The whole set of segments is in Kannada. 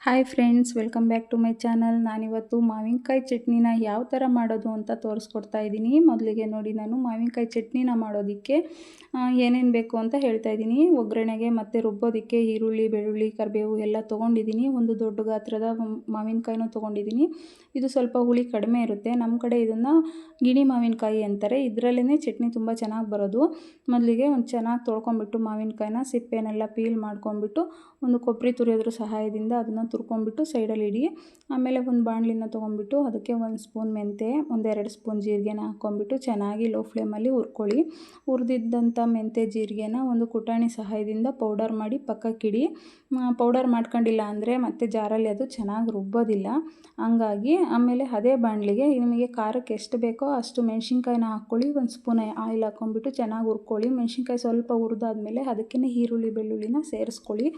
Hi friends, welcome back to my channel. ನಾನಿವತ್ತು ಮಾವಿನಕಾಯಿ ಚಟ್ನಿನ ಯಾವ ಥರ ಮಾಡೋದು ಅಂತ ತೋರಿಸ್ಕೊಡ್ತಾ ಇದ್ದೀನಿ. ಮೊದಲಿಗೆ ನೋಡಿ, ನಾನು ಮಾವಿನಕಾಯಿ ಚಟ್ನಿನ ಮಾಡೋದಕ್ಕೆ ಏನೇನು ಬೇಕು ಅಂತ ಹೇಳ್ತಾ ಇದ್ದೀನಿ. ಒಗ್ಗರಣೆಗೆ ಮತ್ತು ರುಬ್ಬೋದಕ್ಕೆ ಈರುಳ್ಳಿ, ಬೆಳ್ಳುಳ್ಳಿ, ಕರಿಬೇವು ಎಲ್ಲ ತೊಗೊಂಡಿದ್ದೀನಿ. ಒಂದು ದೊಡ್ಡ ಗಾತ್ರದ ಮಾವಿನಕಾಯಿನೂ ತೊಗೊಂಡಿದ್ದೀನಿ. ಇದು ಸ್ವಲ್ಪ ಹುಳಿ ಕಡಿಮೆ ಇರುತ್ತೆ. ನಮ್ಮ ಕಡೆ ಇದನ್ನು ಗಿಣಿ ಮಾವಿನಕಾಯಿ ಅಂತಾರೆ. ಇದರಲ್ಲೇ ಚಟ್ನಿ ತುಂಬ ಚೆನ್ನಾಗಿ ಬರೋದು. ಮೊದಲಿಗೆ ಒಂದು ಚೆನ್ನಾಗಿ ತೊಳ್ಕೊಂಬಿಟ್ಟು ಮಾವಿನಕಾಯಿನ ಸಿಪ್ಪೆನೆಲ್ಲ ಪೀಲ್ ಮಾಡ್ಕೊಂಬಿಟ್ಟು ಒಂದು ಕೊಬ್ಬರಿ ತುರಿಯೋದ್ರ ಸಹಾಯದಿಂದ ಅದನ್ನು ತುರ್ಕೊಂಬಿಟ್ಟು ಸೈಡಲ್ಲಿ ಇಡಿ. ಆಮೇಲೆ ಒಂದು ಬಾಣಲಿನ ತೊಗೊಂಬಿಟ್ಟು ಅದಕ್ಕೆ 1 ಸ್ಪೂನ್ ಮೆಂತೆ, 1-2 ಸ್ಪೂನ್ ಜೀರಿಗೆನ ಹಾಕ್ಕೊಂಬಿಟ್ಟು ಚೆನ್ನಾಗಿ ಲೋ ಫ್ಲೇಮಲ್ಲಿ ಹುರ್ಕೊಳ್ಳಿ. ಹುರಿದಿದ್ದಂಥ ಮೆಂತೆ ಜೀರಿಗೆನ ಒಂದು ಕುಟಾಣಿ ಸಹಾಯದಿಂದ ಪೌಡರ್ ಮಾಡಿ ಪಕ್ಕಕ್ಕಿಡಿ. ಪೌಡರ್ ಮಾಡ್ಕೊಂಡಿಲ್ಲ ಅಂದರೆ ಮತ್ತೆ ಜಾರಲ್ಲಿ ಅದು ಚೆನ್ನಾಗಿ ರುಬ್ಬೋದಿಲ್ಲ. ಹಂಗಾಗಿ ಆಮೇಲೆ ಅದೇ ಬಾಣಲಿಗೆ ನಿಮಗೆ ಖಾರಕ್ಕೆ ಎಷ್ಟು ಬೇಕೋ ಅಷ್ಟು ಮೆಣಸಿನ್ಕಾಯಿನ ಹಾಕ್ಕೊಳ್ಳಿ. 1 ಸ್ಪೂನ್ ಆಯಿಲ್ ಹಾಕ್ಕೊಂಬಿಟ್ಟು ಚೆನ್ನಾಗಿ ಹುರ್ಕೊಳ್ಳಿ. ಮೆಣಸಿನ್ಕಾಯಿ ಸ್ವಲ್ಪ ಹುರಿದಾದ್ಮೇಲೆ ಅದಕ್ಕೆ ಈರುಳ್ಳಿ, ಬೆಳ್ಳುಳ್ಳಿನ ಸೇರಿಸ್ಕೊಳ್ಳಿ.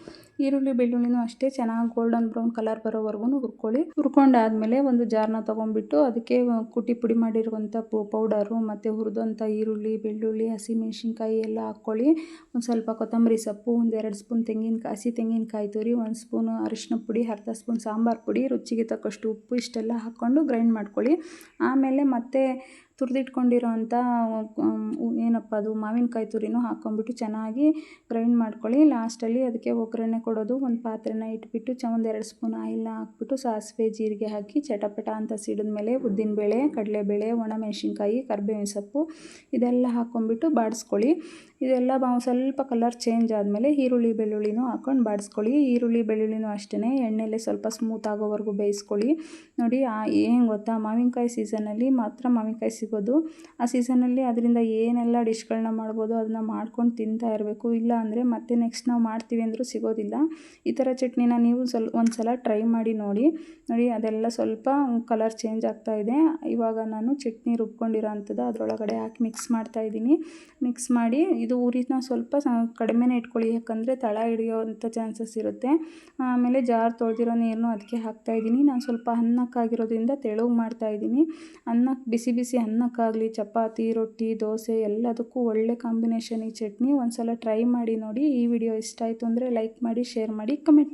ಈರುಳ್ಳಿ, ಬೆಳ್ಳುಳ್ಳಿನೂ ಅಷ್ಟೇ ಚೆನ್ನಾಗಿ ಗೋಲ್ಡನ್ ಬ್ರೌನ್ ಕಲರ್ ಬರೋವರೆಗೂ ಹುರ್ಕೊಳ್ಳಿ. ಹುರ್ಕೊಂಡಾದ್ಮೇಲೆ ಒಂದು ಜಾರ್ನ ತೊಗೊಂಬಿಟ್ಟು ಅದಕ್ಕೆ ಕುಟ್ಟಿ ಪುಡಿ ಮಾಡಿರುವಂಥ ಪೌಡರು ಮತ್ತು ಹುರಿದಂಥ ಈರುಳ್ಳಿ, ಬೆಳ್ಳುಳ್ಳಿ, ಹಸಿಮೆಣ್ಸಿನ್ಕಾಯಿ ಎಲ್ಲ ಹಾಕ್ಕೊಳ್ಳಿ. ಒಂದು ಸ್ವಲ್ಪ ಕೊತ್ತಂಬರಿ ಸೊಪ್ಪು, 1-2 ಸ್ಪೂನ್ ಹಸಿ ತೆಂಗಿನಕಾಯಿ ತುರಿ, 1 ಸ್ಪೂನು ಅರಿಶಿನ ಪುಡಿ, ಅರ್ಧ ಸ್ಪೂನ್ ಸಾಂಬಾರು ಪುಡಿ, ರುಚಿಗೆ ತಕ್ಕಷ್ಟು ಉಪ್ಪು ಇಷ್ಟೆಲ್ಲ ಹಾಕ್ಕೊಂಡು ಗ್ರೈಂಡ್ ಮಾಡ್ಕೊಳ್ಳಿ. ಆಮೇಲೆ ಮತ್ತೆ ತುರಿದಿಟ್ಕೊಂಡಿರೋಂಥ ಅದು ಮಾವಿನಕಾಯಿ ತುರಿನೂ ಹಾಕ್ಕೊಂಬಿಟ್ಟು ಚೆನ್ನಾಗಿ ಗ್ರೈಂಡ್ ಮಾಡ್ಕೊಳ್ಳಿ. ಲಾಸ್ಟಲ್ಲಿ ಅದಕ್ಕೆ ಒಗ್ಗರಣೆ ಕೊಡೋದು. ಒಂದು ಪಾತ್ರೆನ ಇಟ್ಬಿಟ್ಟು 1-2 ಸ್ಪೂನ್ ಆಯಿಲ್ನ ಹಾಕ್ಬಿಟ್ಟು ಸಾಸಿವೆ, ಜೀರಿಗೆ ಹಾಕಿ ಚಟಪಟ ಅಂತ ಸಿಡಿದ್ಮೇಲೆ ಉದ್ದಿನಬೇಳೆ, ಕಡಲೆಬೇಳೆ, ಒಣಮೆಣಸಿನ್ಕಾಯಿ, ಕರಿಬೇವಿನ ಸೊಪ್ಪು ಇದೆಲ್ಲ ಹಾಕ್ಕೊಂಬಿಟ್ಟು ಬಾಡಿಸ್ಕೊಳ್ಳಿ. ಇದೆಲ್ಲ ಸ್ವಲ್ಪ ಕಲರ್ ಚೇಂಜ್ ಆದಮೇಲೆ ಈರುಳ್ಳಿ, ಬೆಳ್ಳುಳ್ಳಿನೂ ಹಾಕ್ಕೊಂಡು ಬಾಡಿಸ್ಕೊಳ್ಳಿ. ಈರುಳ್ಳಿ, ಬೆಳ್ಳುಳ್ಳಿನೂ ಅಷ್ಟೇ ಎಣ್ಣೆಲೆ ಸ್ವಲ್ಪ ಸ್ಮೂತ್ ಆಗೋವರೆಗೂ ಬೇಯಿಸ್ಕೊಳ್ಳಿ. ನೋಡಿ, ಏನು ಗೊತ್ತಾ, ಮಾವಿನಕಾಯಿ ಸೀಸನಲ್ಲಿ ಮಾತ್ರ ಮಾವಿನಕಾಯಿ ಸಿಗೋದು. ಆ ಸೀಸನಲ್ಲಿ ಅದರಿಂದ ಏನೆಲ್ಲ ಡಿಶ್ಗಳನ್ನ ಮಾಡ್ಬೋದು ಅದನ್ನು ಮಾಡ್ಕೊಂಡು ತಿಂತಾ ಇರಬೇಕು. ಇಲ್ಲ ಅಂದರೆ ಮತ್ತೆ ನೆಕ್ಸ್ಟ್ ನಾವು ಮಾಡ್ತೀವಿ ಅಂದರೂ ಸಿಗೋದಿಲ್ಲ. ಈ ಥರ ಚಟ್ನಿನ ನೀವು ಒಂದು ಸಲ ಟ್ರೈ ಮಾಡಿ ನೋಡಿ. ಅದೆಲ್ಲ ಸ್ವಲ್ಪ ಕಲರ್ ಚೇಂಜ್ ಆಗ್ತಾಯಿದೆ. ಇವಾಗ ನಾನು ಚಟ್ನಿ ರುಬ್ಕೊಂಡಿರೋ ಅಂಥದ್ದು ಅದರೊಳಗಡೆ ಹಾಕಿ ಮಿಕ್ಸ್ ಮಾಡ್ತಾಯಿದ್ದೀನಿ. ಮಿಕ್ಸ್ ಮಾಡಿ ಇದು ಉರಿನ ಸ್ವಲ್ಪ ಕಡಿಮೆನೇ ಇಟ್ಕೊಳ್ಳಿ, ಯಾಕಂದರೆ ತಳ ಹಿಡಿಯೋವಂಥ ಚಾನ್ಸಸ್ ಇರುತ್ತೆ. ಆಮೇಲೆ ಜಾರ್ ತೊಳೆದಿರೋ ನೀರನ್ನು ಅದಕ್ಕೆ ಹಾಕ್ತಾಯಿದ್ದೀನಿ. ನಾನು ಸ್ವಲ್ಪ ಅನ್ನಕ್ಕಾಗಿರೋದ್ರಿಂದ ತೆಳುಗೆ ಮಾಡ್ತಾಯಿದ್ದೀನಿ. ಅನ್ನಕ್ಕೆ ಬಿಸಿ ಬಿಸಿ ಅನ್ನಕ್ಕಾಗಲಿ, ಚಪಾತಿ, ರೊಟ್ಟಿ, ದೋಸೆ ಎಲ್ಲದಕ್ಕೂ ಒಳ್ಳೆ ಕಾಂಬಿನೇಷನ್ ಈ ಚಟ್ನಿ. ಒಂದು ಸಲ ಟ್ರೈ ಮಾಡಿ ನೋಡಿ. ಈ ವಿಡಿಯೋ ಇಷ್ಟ ಆಯಿತು ಅಂದರೆ ಲೈಕ್ ಮಾಡಿ, ಶೇರ್ ಮಾಡಿ, ಕಮೆಂಟ್ ಮಾಡಿ.